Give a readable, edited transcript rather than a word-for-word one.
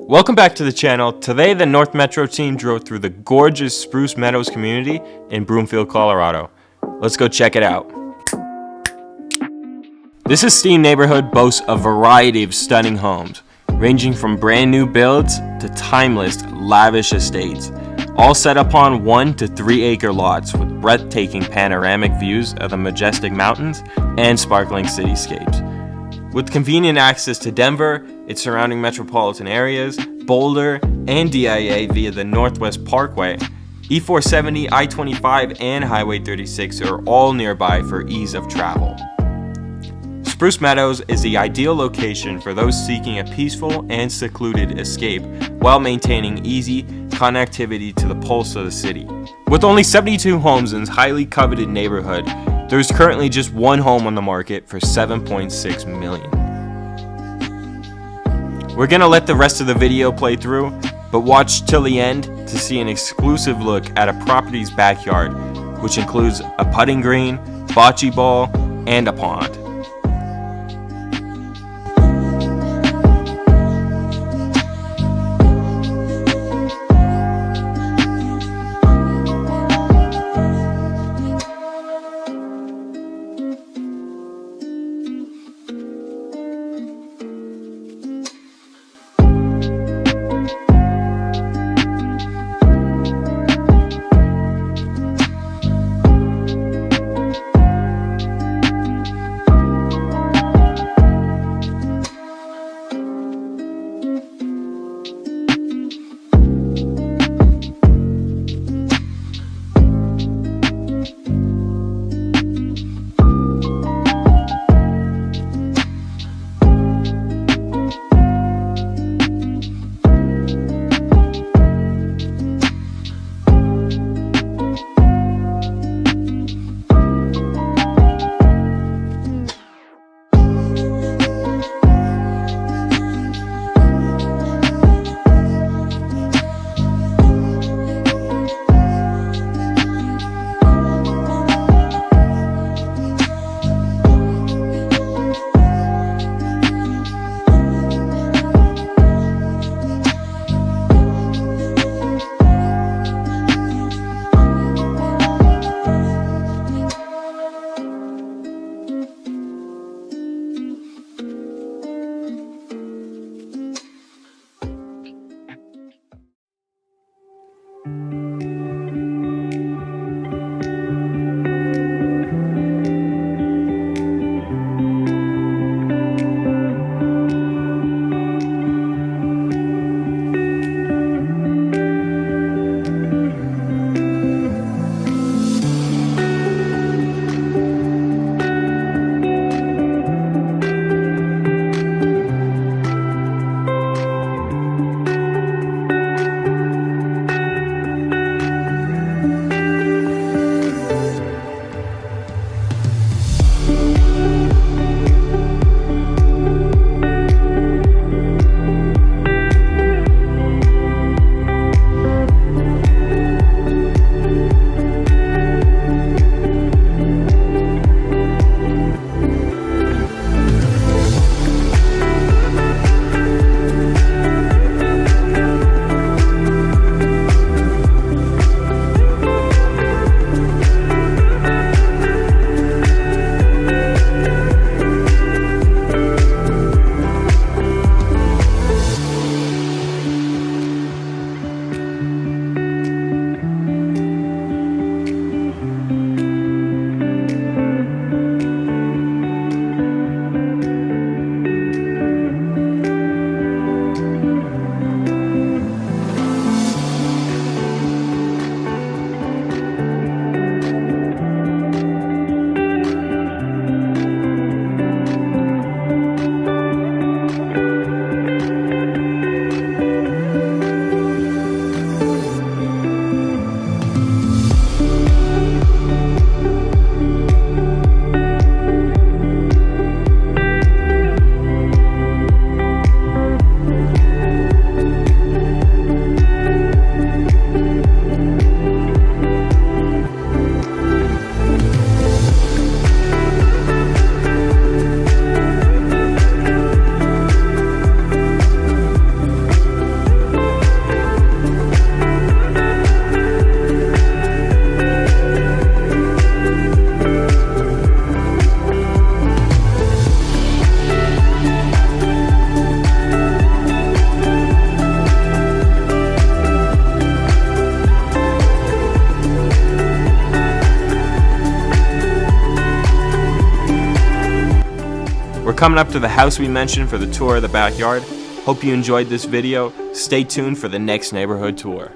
Welcome back to the channel. Today the North Metro team drove through the gorgeous Spruce Meadows community in Broomfield, Colorado. Let's go check it out. This esteemed neighborhood boasts a variety of stunning homes, ranging from brand new builds to timeless, lavish estates, all set upon 1 to 3 acre lots with breathtaking panoramic views of the majestic mountains and sparkling cityscapes. With convenient access to Denver, its surrounding metropolitan areas, Boulder, and DIA via the Northwest Parkway, E470, I-25, and Highway 36 are all nearby for ease of travel. Spruce Meadows is the ideal location for those seeking a peaceful and secluded escape while maintaining easy connectivity to the pulse of the city. With only 72 homes in this highly coveted neighborhood, there is currently just one home on the market for $7.6 million. We're gonna let the rest of the video play through, but watch till the end to see an exclusive look at a property's backyard, which includes a putting green, bocce ball, and a pond. coming up to the house we mentioned for the tour of the backyard. Hope you enjoyed this video. Stay tuned for the next neighborhood tour.